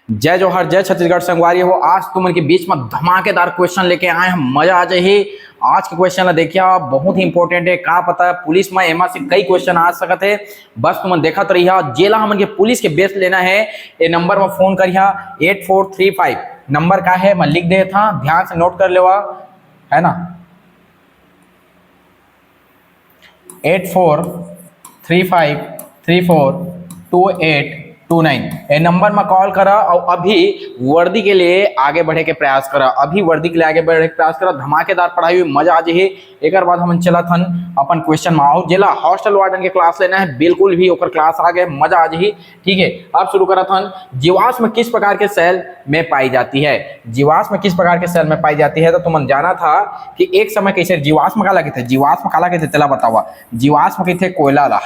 जय जोहर, जय छत्तीसगढ़ संगवारी हो। आज तुम के बीच में धमाकेदार क्वेश्चन लेके आए हैं, मजा आ जाए। आज के क्वेश्चन देखिए, बहुत ही इंपॉर्टेंट है। का पता है पुलिस में एमा से कई क्वेश्चन आ सकते है, बस तुम देखत रहिए। जेला हमन के पुलिस के बेस लेना है, ये नंबर में फोन करिए 8435। नंबर का है मैं लिख दे था, ध्यान से नोट कर लेवा, है ना। 8435342829 ये नंबर में कॉल करा और अभी वर्दी के लिए आगे बढ़े के प्रयास करा। अभी वर्दी के लिए आगे बढ़े के प्रयास करा। धमाकेदार पढ़ाई हुई, मजा आ जाए। एक बाद हम चला थन अपन क्वेश्चन में आओ। जेला हॉस्टल वार्डन के क्लास लेना है, बिल्कुल भी ओकर क्लास आ गए, मजा आ जाए। ठीक है, अब शुरू करा थन। जीवाश्म किस प्रकार के सेल में पाई जाती है? जीवाश्म किस प्रकार के सेल में पाई जाती है? तो तुमने जाना था कि एक समय कैसे जीवाश्म काला कहते, जीवाश्म काला कहते, चला बतावा। जीवाश्म कहते कोयला ला,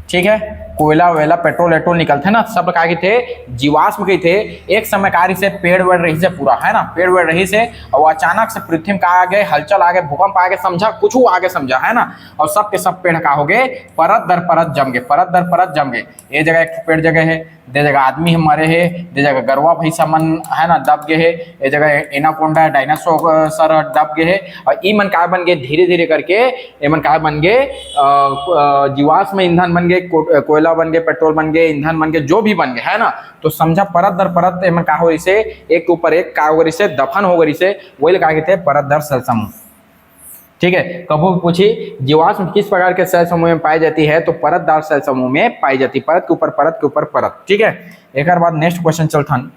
ठीक है, कोयला वेला पेट्रोल वेट्रोल निकलते ना, सब का थे जीवाश्म के थे। एक समय कार्य से पेड़ वेड़ रही से पूरा, है ना, पेड़ वेड़ रही से, और अचानक से पृथ्वी का आगे हलचल आगे, भूकंप आगे, समझा कुछ आगे समझा, है ना। और सब के सब पेड़ का हो गए परत दर परत जम गए, परत दर परत जम गए। ये जगह एक पेड़ जगह है, दे जगह आदमी हम मरे है, दे जगह गरवा भैंसा मन, है ना, दब गए है। ये जगह एनाकोंडा डायनासोर सर दब गए है। और ई मन का बन गए धीरे धीरे करके, ये मन का बन गए जीवाश्म ईंधन बन गए, कोयला बन गए, पेट्रोल बन गए, ईंधन बन गए, जो भी बन गए, है ना। तो समझा परत दर परत एमन का हो से एक के ऊपर एक का हो से दफन हो गई से, वही लगा के थे परत दर सेल समूह। ठीक है, कबो भी पूछी जीवाश्म किस प्रकार के सेल समूह में पाई जाती है, तो परतदार सेल समूह में पाई जाती है, परत के ऊपर परत के ऊपर परत। ठीक है, एक बाद नेक्स्ट क्वेश्चन चलथन।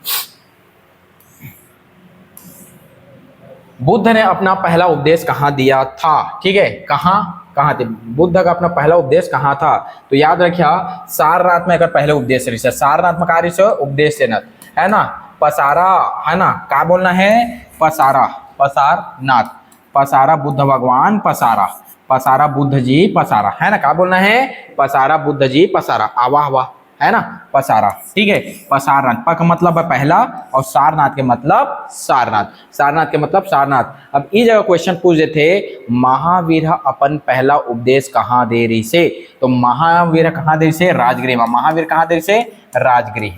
बुद्ध ने अपना पहला उपदेश कहाँ दिया था? ठीक है, कहाँ थे बुद्ध का अपना पहला उपदेश कहाँ था? तो याद रखिए सारनाथ में अगर पहले उपदेश रही, सारनाथ में कार्य से उपदेश देना, है ना। पसारा, है ना, क्या बोलना है? पसारा, पसारनाथ, पसारा बुद्ध भगवान पसारा, पसारा बुद्ध जी पसारा, है ना। क्या बोलना है? पसारा बुद्ध जी पसारा, आवाह वाह, है ना, पसारा। ठीक है, पसारनाथ, प का मतलब है पहला और सारनाथ के मतलब सारनाथ, सारनाथ के मतलब सारनाथ। अब इस जगह क्वेश्चन पूछ रहे थे महावीर अपन पहला उपदेश कहाँ दे रही से? तो महावीर कहाँ दे रही से? राजगृह में। महावीर कहाँ दे रही से? राजगृह।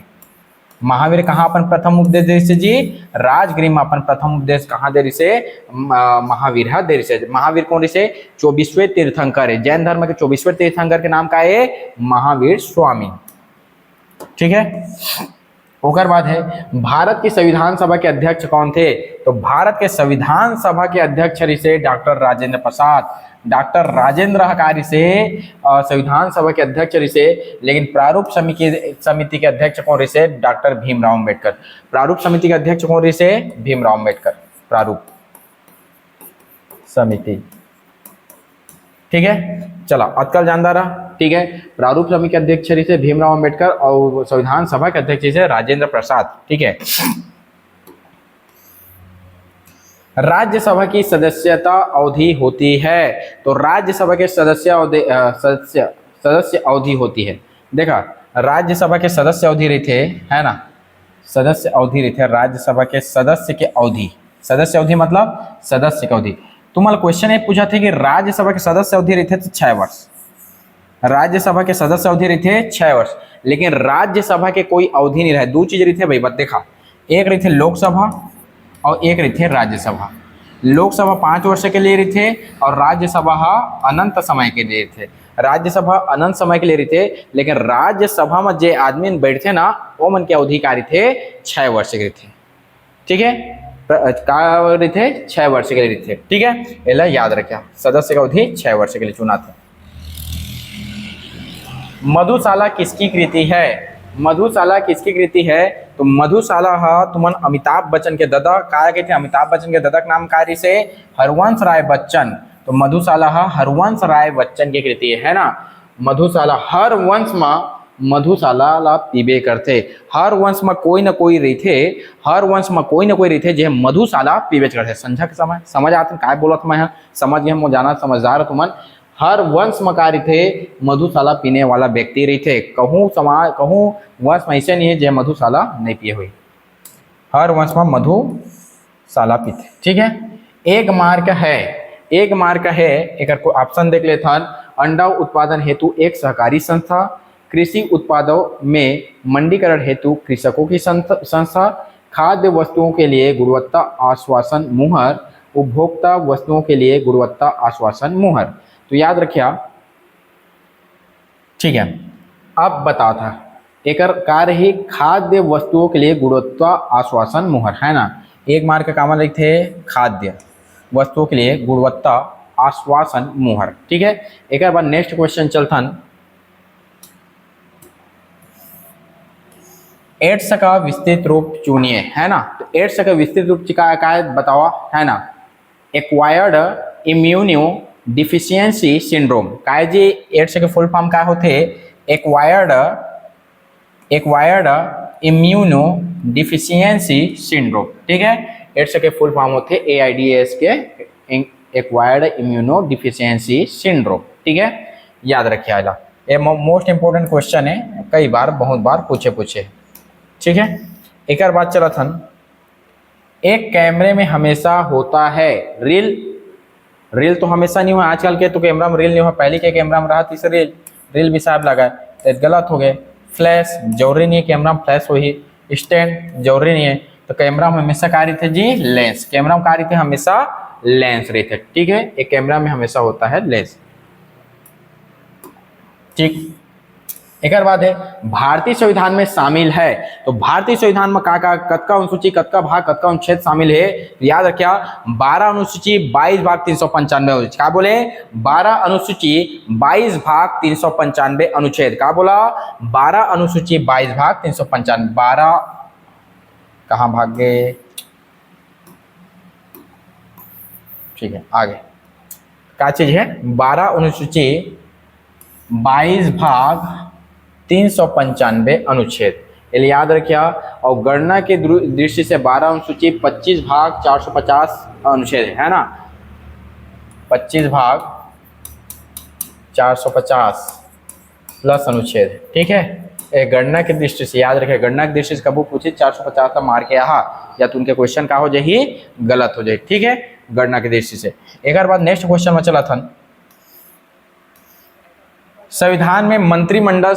महावीर कहाँ अपन प्रथम उपदेश दे रही से जी? राजगृह में अपन प्रथम उपदेश कहाँ दे रही से? महावीर दे रही से। महावीर कौन रही से? 24वें तीर्थंकर है, जैन धर्म के 24वें तीर्थंकर के नाम का है महावीर स्वामी। ठीक है, ओकर बाद है भारत की संविधान सभा के अध्यक्ष कौन थे? तो भारत के संविधान सभा के अध्यक्ष रही से डॉक्टर राजेंद्र प्रसाद, डॉक्टर राजेंद्र कार्य से संविधान सभा के अध्यक्ष रही से। लेकिन प्रारूप समिति के अध्यक्ष कौन रही से? डॉक्टर भीमराव अम्बेडकर। प्रारूप समिति के अध्यक्ष कौन रही से? भीमराव अम्बेडकर, प्रारूप समिति। ठीक है, चला अतकल जानदार रहा। ठीक है, प्रारूप समिति के अध्यक्ष से भीमराव अम्बेडकर और संविधान सभा के अध्यक्ष से राजेंद्र प्रसाद। ठीक है, राज्यसभा की सदस्यता अवधि होती है, तो राज्यसभा के सदस्य अवधि होती है। देखा, राज्यसभा के सदस्य अवधि रही थे, है ना, सदस्य अवधि रही थे, राज्यसभा के सदस्य के अवधि, सदस्य अवधि मतलब सदस्य की अवधि। तुम्हारा क्वेश्चन ये पूछा था कि राज्यसभा के सदस्य अवधि रही थे तो 6 वर्ष, राज्यसभा के सदस्य अवधि रही थे 6 वर्ष। लेकिन राज्यसभा के कोई अवधि नहीं रहे, दो चीज रही थे भाई, बत देखा, एक रही थे लोकसभा और एक रही थे राज्यसभा। लोकसभा 5 वर्ष के लिए रही थे और राज्यसभा अनंत समय के लिए थे। राज्यसभा अनंत समय के लिए रही थे, लेकिन राज्यसभा में जे आदमी बैठे ना, वो मन के अधिकारी थे 6 वर्ष के थे। ठीक है, रही थे 6 वर्ष के लिए रही थे। ठीक है, एला याद रखिए, सदस्य का अवधि 6 वर्ष के लिए चुना था। मधुशाला किसकी कृति है? मधुशाला किसकी कृति है? तो मधुशाला तुमन अमिताभ बच्चन के दादा का कहते हैं, अमिताभ बच्चन के दादा का नाम कार्य से हरवंश राय बच्चन। तो मधुशाला हरवंश राय बच्चन की कृति है ना। मधुशाला हर वंश में मधुशाला ला पीबे करते, हर वंश में कोई ना कोई रही थे, हर वंश में कोई ना कोई रही थे जो मधुशाला पीबे करते। समझा के समय समझ आते काय बोला था मैं, समझ गए हम, जाना समझदार तुमन। हर वंश में कार्य थे मधुशाला पीने वाला व्यक्ति रही थे। कहूँ समाज, कहूँ वंश में ऐसे नहीं है जो मधुशाला नहीं पिए हुए, हर वंश में मधुशाला पीते। ठीक है, एक मार्क है, एक मार्क है, एक ऑप्शन देख लेते हैं। अंडा उत्पादन हेतु एक सहकारी संस्था, कृषि उत्पादों में मंडीकरण हेतु कृषकों की संस्था, खाद्य वस्तुओं के लिए गुणवत्ता आश्वासन मुहर, उपभोक्ता वस्तुओं के लिए गुणवत्ता आश्वासन मुहर। तो याद रखिए, ठीक है। अब बता था एकर कार्य ही खाद्य वस्तुओं के लिए गुणवत्ता आश्वासन मुहर, है ना। एक मार्क का काम लिखते खाद्य वस्तुओं के लिए गुणवत्ता आश्वासन मुहर, ठीक है। एक बाद नेक्स्ट क्वेश्चन चलथन। एड्स का विस्तृत रूप चुनिए, है ना। तो एड्स का विस्तृत रूप का बताओ, है ना। एक्वायर्ड इम्यूनो डिफिशियंसी सिंड्रोम का जी एड्स के फुल फॉर्म का होते एक्वायर्ड इम्यूनो डिफिशियंसी सिंड्रोम, ठीक है। एड्स के फुल फॉर्म होते AIDS के एक्वायर्ड इम्यूनो डिफिशियंसी सिंड्रोम, ठीक है। याद रखिए आला, ये मोस्ट इंपोर्टेंट क्वेश्चन है, कई बार बहुत बार पूछे, ठीक है। एक बात चला था, एक कैमरे में हमेशा होता है रील तो हमेशा नहीं हुआ, आजकल के तो कैमरा में रील नहीं हुआ, पहले के कैमरा में रहा तीसरे रील भी साहब लगा तो गलत हो गए। फ्लैश जरूरी नहीं है कैमरा में फ्लैश हो ही, स्टैंड जरूरी नहीं है। तो कैमरा में हमेशा कार्य थे जी लेंस, कैमरा में कार्य थे हमेशा लेंस रहते, ठीक है। एक कैमरा में हमेशा होता है लेंस, ठीक। एक बात है भारतीय संविधान में शामिल है, तो भारतीय संविधान में कतका अनुसूची, कतका भाग, कतका अनुच्छेद शामिल है। तो याद रखिया 12 अनुसूची 22 भाग 395, क्या बोले 12 अनुसूची 22 भाग 395 अनुच्छेद, क्या बोला 12 अनुसूची 22 भाग 395, 12 कहाँ भाग गए, ठीक है आगे क्या चीज है 12 अनुसूची 22 भाग 395 अनुच्छेद, ये याद रखिए। और गणना के दृष्टि से 12 अनुसूची 25 भाग 450 अनुच्छेद है ना, 25 भाग 450 प्लस अनुच्छेद, ठीक है। गणना की दृष्टि से याद रखिए, गणना की दृष्टि से कबू पूछे 450 का मार के यहाँ या तो उनके क्वेश्चन का हो जाए ही गलत हो जाए, ठीक है। गणना की दृष्टि से एक बार नेक्स्ट क्वेश्चन में चला था, संविधान में मंत्रिमंडल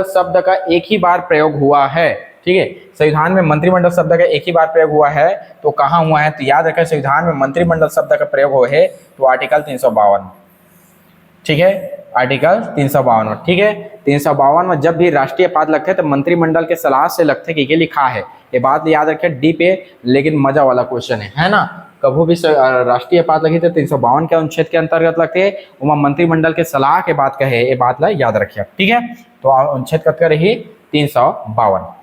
शब्द का एक ही बार प्रयोग हुआ है, ठीक है। संविधान में मंत्रिमंडल शब्द का एक ही बार प्रयोग हुआ है, तो कहाँ हुआ है। तो याद रखें संविधान में मंत्रिमंडल शब्द का प्रयोग हुआ है तो आर्टिकल 352, ठीक है, आर्टिकल 352, ठीक है। 352 में जब भी राष्ट्रीय पद लगते तो मंत्रिमंडल के सलाह से लगते कि लिखा है, ये बात याद रखें डी पे, लेकिन मजा वाला क्वेश्चन है ना। कभी भी राष्ट्रीय पद लगी तो 352 के अनुच्छेद के अंतर्गत लगते हैं, वहाँ मंत्रिमंडल के सलाह के बात कहे, ये बात ला याद रखिए, ठीक है। तो अनुच्छेद कत कर रही 352।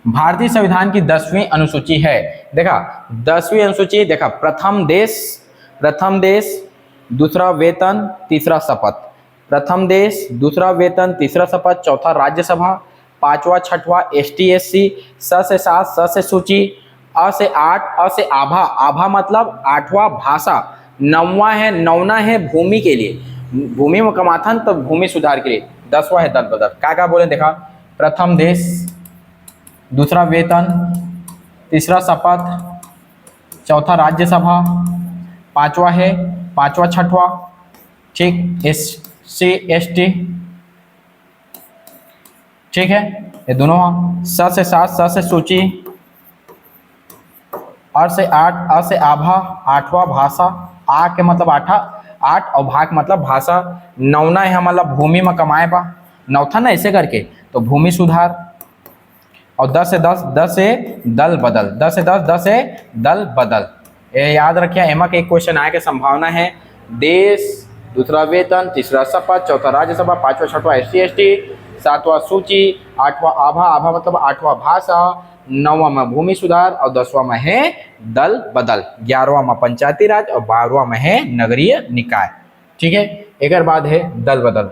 भारतीय संविधान की 10वीं अनुसूची है, देखा 10वीं अनुसूची, देखा प्रथम देश दूसरा वेतन तीसरा शपथ, प्रथम देश दूसरा वेतन तीसरा शपथ, चौथा राज्यसभा, पांचवा छठवा ST SC, स से 7 स से सूची, अ से 8 अ से आभा, आभा मतलब 8वां भाषा, नौना है भूमि के लिए, भूमि में कमाथन तो भूमि सुधार के लिए, 10वां है दल बदल। क्या बोले देखा, प्रथम देश दूसरा वेतन तीसरा शपथ, चौथा राज्यसभा, पांचवा छठवा, ठीक, SC ST, ठीक है। ये दोनों स से 7 स से सूची, अ से 8 अ से आभा, 8वां भाषा, आ के मतलब 8 और भाग मतलब भाषा, नौना है मतलब भूमि में कमाए बा, नौथा ना ऐसे करके, तो भूमि सुधार, और 10 से 10 से दल बदल, 10 से 10 से दल बदल। ये याद रखिए, एमा के एक क्वेश्चन आए के संभावना है। देश दूसरा वेतन तीसरा शपथ, चौथा राज्यसभा, पांचवा छठवा SC ST, 7वां सूची, 8वां आभा मतलब 8वां भाषा, 9वां में भूमि सुधार और 10वां में है दल बदल, 11वां में पंचायती राज और 12वां में है नगरीय निकाय, ठीक है। एक बाद है दल बदल,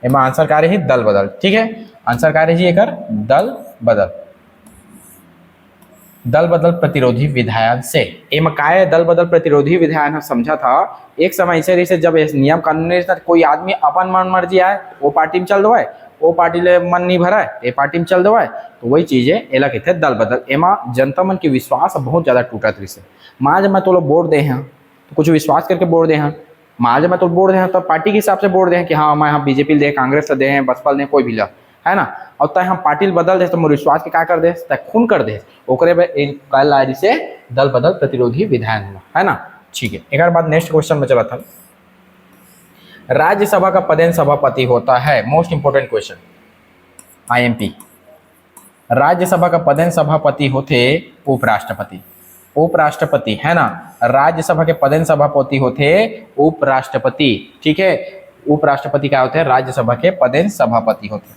एमा आंसर कार्य है दल बदल, ठीक है। आंसर कार्य जी एक दल बदल प्रतिरोधी विधायन से, एमा काय दल बदल प्रतिरोधी विधायन समझा था। एक समय ऐसे रही जब नियम कानून कोई आदमी अपन मन मर्जी आए वो पार्टी में चल दो, वो पार्टी ले मन नहीं भरा है ये पार्टी में चल दो, तो वही चीज है एला कहते दल बदल। एमा जनता मन की विश्वास बहुत ज्यादा टूटत रही से, माँ जब मैं तो लोग वोट दे हैं तो कुछ विश्वास करके बोल दे हैं माज में तो बोल रहे हैं तो पार्टी के हिसाब से बोल रहे हैं कि हाँ मैं हम बीजेपी दे कांग्रेस दे बसपा दे कोई भी ला है ना। और तय हम पार्टी बदल दे तो मोर विश्वास के क्या कर दे तय खून कर दे ओकरे कल आज से दल बदल प्रतिरोधी विधायन हुआ है ना। ठीक है, एक बाद नेक्स्ट क्वेश्चन में चला था। राज्यसभा का पदेन सभापति होता है, most important question IMP. Rajya Sabha का पदेन सभापति होते उपराष्ट्रपति, उपराष्ट्रपति है ना। राज्यसभा के पदेन सभापति होते उपराष्ट्रपति, ठीक है। उपराष्ट्रपति क्या होते हैं, राज्यसभा के पदेन सभापति होते हैं।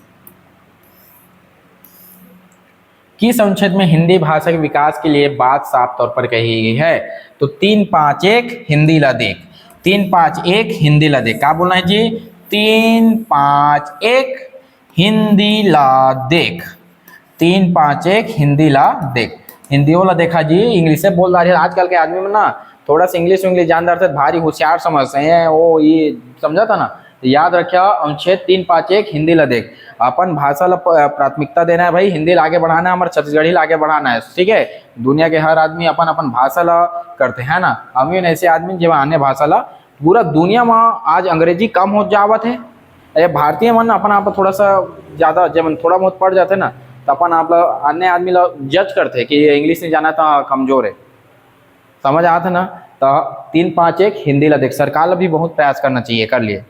किस अनुच्छेद में हिंदी भाषा के विकास के लिए बात साफ तौर पर कही गई है, तो 351 हिंदी ला देख, 351 हिंदी ला देख, क्या बोलना है जी, 351 हिंदी ला देख, 351 हिंदी ला देख। हिंदी वाला देखा जी, इंग्लिश से बोल रहा है आजकल के आदमी में ना थोड़ा सा इंग्लिश जानदार थे, भारी होशियार समझते हैं वो, ये समझा था ना। याद रखिया अनुच्छेद 351 हिंदी ला देख। अपन भाषा ला प्राथमिकता देना है भाई, हिंदी ला आगे बढ़ाना है, हमारे छत्तीसगढ़ी ला आगे बढ़ाना है, ठीक है। दुनिया के हर आदमी अपन अपन भाषा ला करते हैं ना, हम ऐसे आदमी जब अन्य भाषा ला पूरा दुनिया में आज अंग्रेजी कम हो जावत है। अरे भारतीय मन अपन आप थोड़ा सा ज़्यादा जब थोड़ा बहुत पढ़ जाते ना तो अपन आप अन्य आदमी ला जज करते कि इंग्लिश नहीं जाना था कमजोर है, समझ आता ना। तो 351 हिंदी ला देख, सरकार ला भी बहुत प्रयास करना चाहिए कर लिए।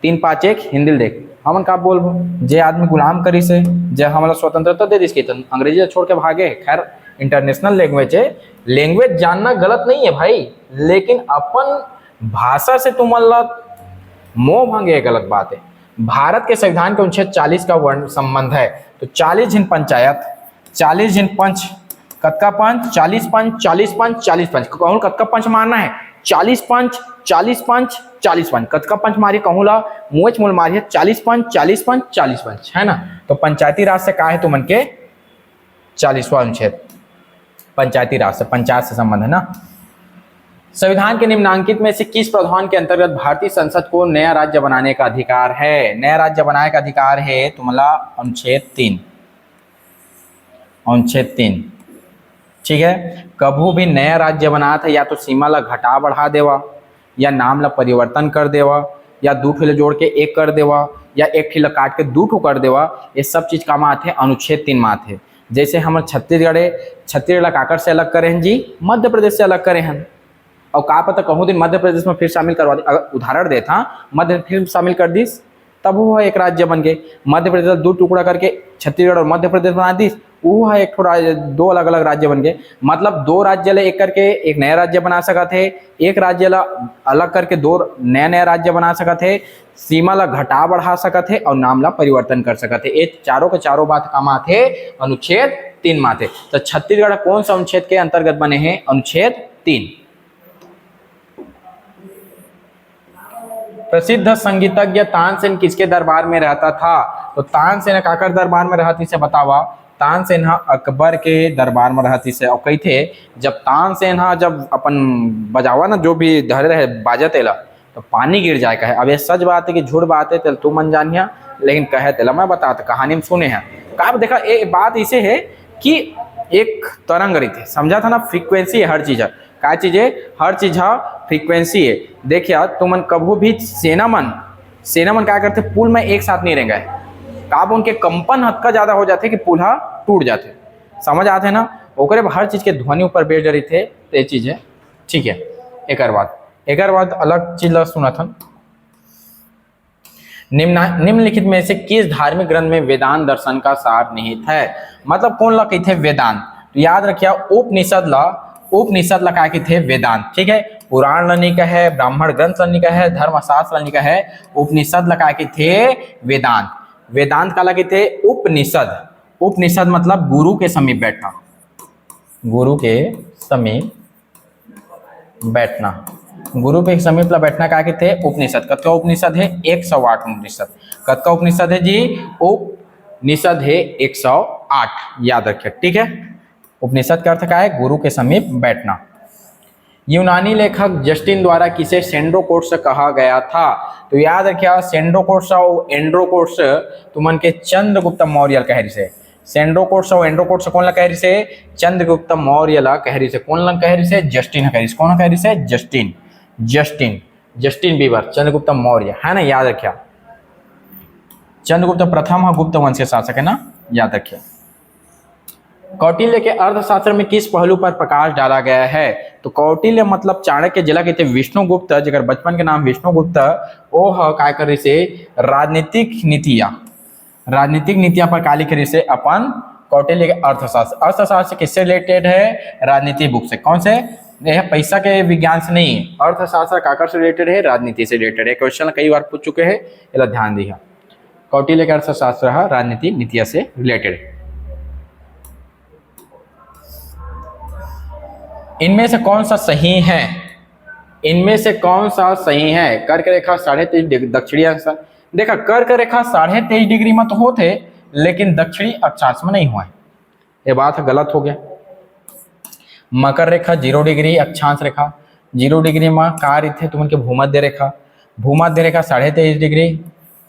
351 हिंदी ला देख, हमन का बोलबो जे आदमी गुलाम करी से जे हमारा स्वतंत्रता दे दिस तो अंग्रेजी छोड़ के भागे। खैर इंटरनेशनल लैंग्वेज है, लैंग्वेज जानना गलत नहीं है भाई, लेकिन अपन भाषा से तुमला मोह भंगे गलत बात है। भारत के संविधान के अनुच्छेद 40 का वर्ण संबंध है, तो 40 जिन पंचायत, 40 जिन पंच, कतका पंच, 40 पंच, 40 पंच, 40 पंच, कहूँ कतका पंच मारना है, 40 पंच, 40 पंच, 40 पंच, कतका पंच मारिए कहूँ ला मुँच मूल मारिए 40 पंच, 40 पंच, 40 पंच, है ना। तो पंचायती राज से कहा है तुमन के 40वां अनुच्छेद, पंचायती राज से, पंचायत से संबंध है ना। संविधान के निम्नांकित में से किस प्रावधान के अंतर्गत भारतीय संसद को नया राज्य बनाने का अधिकार है, नया राज्य बनाने का अधिकार है तुम्हारा अनुच्छेद 3, अनुच्छेद 3, ठीक है। कभू भी नया राज्य बना था या तो सीमा ला घटा बढ़ा देवा, या नाम ला परिवर्तन कर देवा, या दो ठेले जोड़ के एक कर देवा, या एक ठेला काट के दो ठो कर देवा, ये सब चीज का मात है अनुच्छेद 3 मात है। जैसे हम छत्तीसगढ़ है, छत्तीसगढ़ काकर से अलग करे हैं जी, मध्य प्रदेश से अलग करे हैं, और का पता कहूँ दिन मध्य प्रदेश में फिर शामिल करवा दी, अगर उदाहरण देता मध्य फिर शामिल कर दीस तब वो एक राज्य बन गए। मध्य प्रदेश 2 टुकड़ा करके छत्तीसगढ़ और मध्य प्रदेश बना दीस, वो है एक थोड़ा 2 अलग अलग राज्य बन गए। मतलब 2 राज्य ला एक करके एक नया राज्य बना सकत है, एक राज्य ला अलग करके 2 नया नया राज्य बना सकत है, सीमा ला घटा बढ़ा सकत है और नाम ला परिवर्तन कर सकत है। ये चारों के चारों बात का मात है अनुच्छेद 3 मात है। तो छत्तीसगढ़ कौन सा अनुच्छेद के अंतर्गत बने हैं, अनुच्छेद 3। प्रसिद्ध संगीतज्ञ तानसेन किसके दरबार में रहता था, तो तानसेन काकर दरबार में रहती से बतावा, तानसेन अकबर के दरबार में रहती से। और कही थे जब तानसेन जब अपन बजावा ना जो भी धरे रहे बाजा तेला तो पानी गिर जाए कहे। अब ये सच बात है कि झूठ बात है तेल तू मन जानिया, लेकिन कहे तेला मैं बताता कहानी में सुने हैं का देखा। ये बात इसे है कि एक तरंग रही थे, समझा था ना, फ्रीक्वेंसी है हर चीज है, क्या चीज है, हर चीज फ्रीक्वेंसी है। देखिए तुमन कभू भी सेना मन क्या करते, पुल में एक साथ नहीं रह गए, काब उनके कंपन हद का ज्यादा हो जाते कि पुल टूट जाते, समझ आते ना। ओकरे हर चीज के ध्वनि ऊपर बेच रही थे, तो ये चीज है, ठीक है। एक बाद अलग चीज सुना था, निम्नलिखित में से किस धार्मिक ग्रंथ में वेदांत दर्शन का सार निहित है, मतलब कौन ला कहते वेदांत, तो याद रखिए उपनिषद ला का कहते वेदांत, ठीक है। पुराण लनी का है, ब्राह्मण ग्रंथ लनी का है, धर्मशास्त्र लनी का है, उपनिषद ला का कहते वेदांत। वेदांत का कहते उपनिषद, उपनिषद मतलब गुरु के समीप बैठना, गुरु के समीप बैठना, गुरु के समीप ला बैठना का कहते उपनिषद। कतका उपनिषद है, 108 उपनिषद। कतका उपनिषद है जी, उपनिषद है 108, याद रखिए, ठीक है। उपनिषद का अर्थ क्या है, गुरु के समीप बैठना। यूनानी लेखक जस्टिन द्वारा किसे सेंड्रोकोट्स कहा गया था, तो याद रखिए सेंड्रोकोट्स और एंड्रोकोट्स तुमन के चंद्रगुप्त मौर्य कह से। सेंड्रोकोट से एंड्रोकोट से कौन ला कह रही से चंद्रगुप्त मौर्य ला कह रही से कौन ला कह रही से जस्टिन कह रही से कौन कह रही से Justin Justin Justin Bieber Chandragupta Maurya है ना, याद रखिए। चंद्रगुप्त प्रथम गुप्त वंश के शासक है ना, याद रखिए। कौटिल्य के अर्थशास्त्र में किस पहलू पर प्रकाश डाला गया है? तो कौटिल्य मतलब चाणक्य जिला के थे विष्णुगुप्त, जगह बचपन के नाम विष्णुगुप्त, ओह काय कर रही से राजनीतिक नीतियां पर काली करी से अपन कौटिल्य के अर्थशास्त्र। अर्थशास्त्र किससे रिलेटेड है? राजनीति बुक से। कौन से? यह पैसा के विज्ञान से नहीं, अर्थशास्त्र काकर से रिलेटेड है? राजनीति से रिलेटेड है। क्वेश्चन कई बार पूछ चुके हैं, इसलिए ध्यान दिया। कौटिल्य का अर्थशास्त्र राजनीति नीतियां से रिलेटेड है। इनमें से कौन सा सही है? इनमें से कौन सा सही है? कर्क रेखा 23.5 दक्षिणी अक्ष। देखा, कर्क रेखा 23.5 डिग्री में तो होते, लेकिन दक्षिणी अक्षांश में नहीं हुआ है, ये बात गलत हो गया। मकर रेखा 0 डिग्री अक्षांश रेखा 0 डिग्री में कार्य थे तुम भूमध्य रेखा 23.5 डिग्री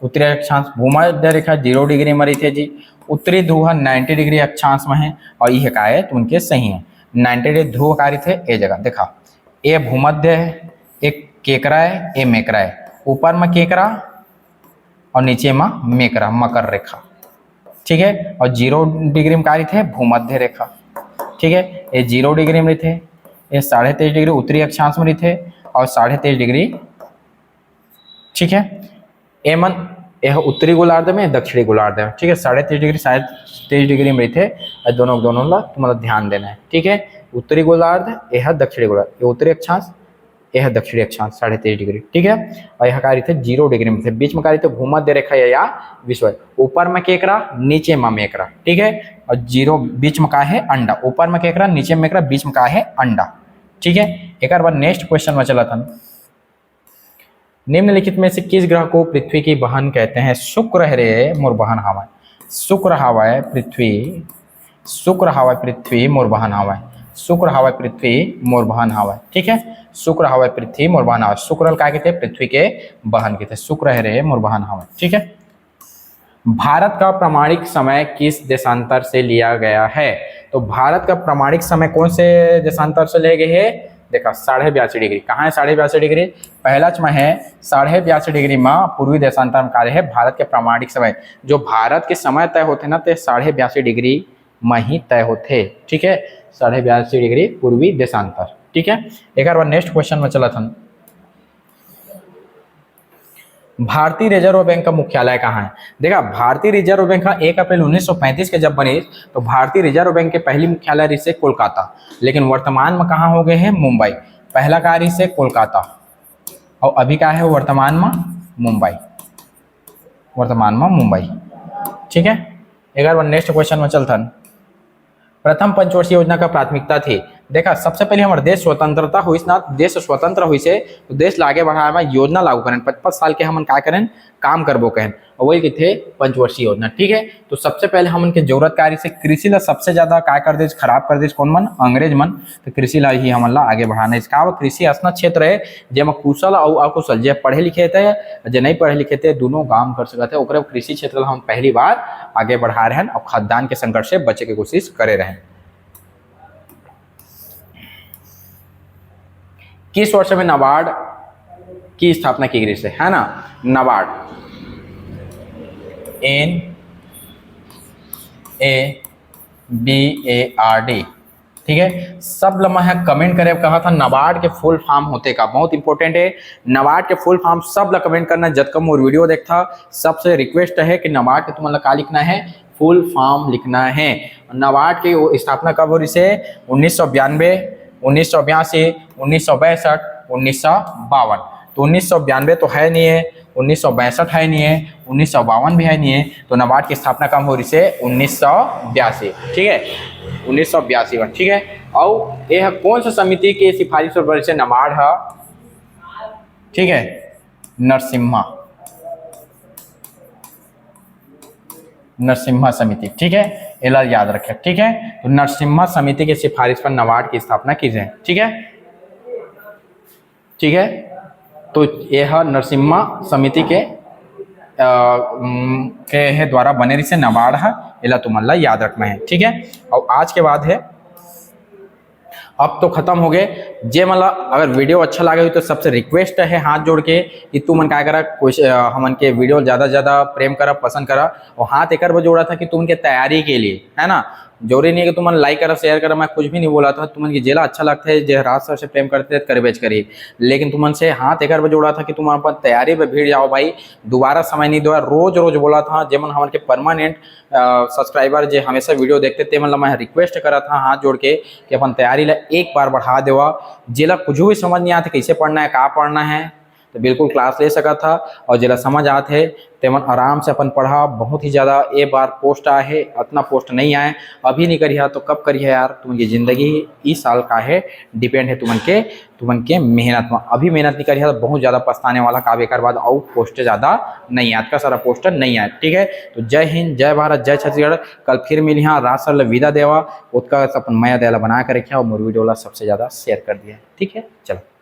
उत्तरी अक्षांश, भूमध्य रेखा 0 डिग्री में रही थे जी। उत्तरी ध्रुव 90 डिग्री अक्षांश में है, और यह का है तो उनके सही है। 90 डिग्री ध्रुव कार्य थे ए जगह। देखा, ए भूमध्य है, एक केकरा है, ए मेकरा है। ऊपर में केकरा और नीचे में मेकरा, मकर रेखा, ठीक है। और 0 डिग्री में कार्य थे भूमध्य रेखा, ठीक है। ये 0 डिग्री में थे, ये 23.5 डिग्री उत्तरी अक्षांश में थे, और 23.5 डिग्री, ठीक है। एमन यह उत्तरी गोलार्ध में, दक्षिणी गोलार्ध में, ठीक है। 23.5 डिग्री 23 डिग्री में थे, दोनों ला तुम्हारा ध्यान देना है, ठीक है। उत्तरी गोलार्ध, यह दक्षिणी गोलार्ध, ये उत्तरी अक्षांश, यह दक्षिणी अक्षांश 23.5 डिग्री, ठीक है। और यह कार्य थे 0 डिग्री में थे, बीच में कार्य थे भूमध्य रेखा या विश्व, ऊपर में केकरा नीचे में मेकरा, ठीक है। और 0 बीच में का है अंडा, ऊपर में केकरा नीचे में मेकरा, बीच में का है अंडा, ठीक है। एक बार नेक्स्ट क्वेश्चन में चला था। निम्नलिखित में से किस ग्रह को पृथ्वी की बहन कहते हैं? शुक्र है रे मोर बहन हवा, शुक्र हवा पृथ्वी, शुक्र हवा पृथ्वी मोर बहन हवा, शुक्र हवा पृथ्वी मोर बहन हवा, ठीक है। शुक्र हवा पृथ्वी मोर बहन हवा, शुक्र क्या कहते हैं? पृथ्वी के बहन के थे, शुक्र है रे मोर बहन हवा, ठीक है। भारत का प्रामाणिक समय किस देशांतर से लिया गया है? तो भारत का प्रामाणिक समय कौन से देशांतर से ले गए हैं? देखा, 82.5 डिग्री। कहाँ है 82.5 डिग्री? पहला में है 82.5 डिग्री में पूर्वी देशांतर में कार्य है भारत के प्रामाणिक समय। जो भारत के समय तय होते ना, तो 82.5 डिग्री में ही तय होते, ठीक है। 82.5 डिग्री पूर्वी देशांतर, ठीक है। एक बार नेक्स्ट क्वेश्चन में चला था। भारतीय रिजर्व बैंक का मुख्यालय कहाँ है? देखा, भारतीय रिजर्व बैंक का 1 अप्रैल 1935 के जब बने, तो भारतीय रिजर्व बैंक के पहली मुख्यालय रही से कोलकाता, लेकिन वर्तमान में कहाँ हो गए हैं? मुंबई। पहला कार्य से कोलकाता, और अभी क्या है वर्तमान में? मुंबई, वर्तमान में मुंबई, ठीक है। एक बार नेक्स्ट क्वेश्चन में चलता। प्रथम पंचवर्षीय योजना का प्राथमिकता थी। देखा, सबसे पहले हमारे देश स्वतंत्रता हुई ना, देश स्वतंत्र हुई से तो देश लागे बढ़ाए में योजना लागू करें, 55 साल के हम क्या करें काम करबो कहें, और वही थे पंचवर्षीय योजना, ठीक है। तो सबसे पहले हम उनके जरूरत कार्य से कृषि ला सबसे ज्यादा क्या कर दे, खराब कर दे कौन मन? अंग्रेज मन। तो कृषि ला ही हम आगे बढ़ाना। इसका कृषि ऐसा क्षेत्र है जेमा कुशल और अकुशल, जे पढ़े लिखे थे जे नहीं पढ़े लिखे थे, दोनों काम कर सकते हैं। कृषि क्षेत्र हम पहली बार आगे बढ़ा रहे हैं, और खाद्यान्न के संकट से बचे की कोशिश करे रहे। किस वर्ष में नाबार्ड की स्थापना की गई है ना? नाबार्ड, NABARD, ठीक है। सब लम्हा है कमेंट करे, कहा था नाबार्ड के फुल फॉर्म होते का, बहुत इंपॉर्टेंट है। नाबार्ड के फुल फॉर्म सब ला कमेंट करना, जब कम और वीडियो देखता सबसे रिक्वेस्ट है कि नाबार्ड के तुम्हारा क्या लिखना है? फुल फॉर्म लिखना है। नाबार्ड की स्थापना कब हो रही से? 1992, 1982, 1962, 1952। तो 1992 तो है नहीं है, 1962 है नहीं है, 1952 भी है नहीं है। तो नाबार्ड की स्थापना कब हो रही से? 1982, ठीक है, 1982 में, ठीक है। और यह कौन सा समिति के सिफारिश पर बनी से नाबार्ड है? ठीक है, नरसिम्हा समिति, ठीक है, एला याद रखें, ठीक है। तो नरसिम्हा समिति के सिफारिश पर नाबार्ड की स्थापना की जाए, ठीक है, ठीक है। तो यह नरसिम्हा समिति के के द्वारा बने रही से नाबार्ड है, एला तुमन ला याद रखना है। ठीक है, और आज के बाद है अब तो खत्म हो गए। जे मतलब अगर वीडियो अच्छा लगे तो सबसे रिक्वेस्ट है हाथ जोड़ के कि तू मन क्या करा, कुछ हमन के वीडियो ज़्यादा से ज़्यादा प्रेम करा, पसंद करा। और हाथ एक बार जोड़ा था कि तुम के तैयारी के लिए, है ना, जरूरी नहीं है कि तुम लाइक करा शेयर करा, मैं कुछ भी नहीं बोला था। तुमन की जेला अच्छा लगता है, जे राज सर से प्रेम करते कर बेच करिए, लेकिन तुमन से हाथ एक बार जोड़ा था कि तुम अपन तैयारी पे भीड़ जाओ भाई। दोबारा समय नहीं दो, रोज रोज बोला था। जेमन हमारे के परमानेंट सब्सक्राइबर जे हमेशा वीडियो देखते थे, मतलब मैं रिक्वेस्ट करा था हाथ जोड़ के कि अपन तैयारी ला एक बार बढ़ा देवा। जेला कुछ भी समझ नहीं आते कैसे पढ़ना है, कहाँ पढ़ना है, तो बिल्कुल क्लास ले सका था। और जेला समझ आते तेमन आराम से अपन पढ़ा। बहुत ही ज़्यादा ए बार पोस्ट आए है, इतना पोस्ट नहीं आए। अभी नहीं करिए तो कब करिए यार, तुमकी ज़िंदगी इस साल का है, डिपेंड है तुमन के मेहनत में। अभी मेहनत नहीं करिए तो बहुत ज़्यादा पछताने वाला का बेकार बाद और पोस्ट ज़्यादा नहीं आए, का सारा पोस्टर नहीं आए। ठीक है, तो जय हिंद, जय भारत, जय छत्तीसगढ़। कल फिर मिली हाँ, राज सर विदा देवा उसका अपन मया दयाला बना कर रखा और मोर वीडियो सबसे ज़्यादा शेयर कर दिया। ठीक है, चलो।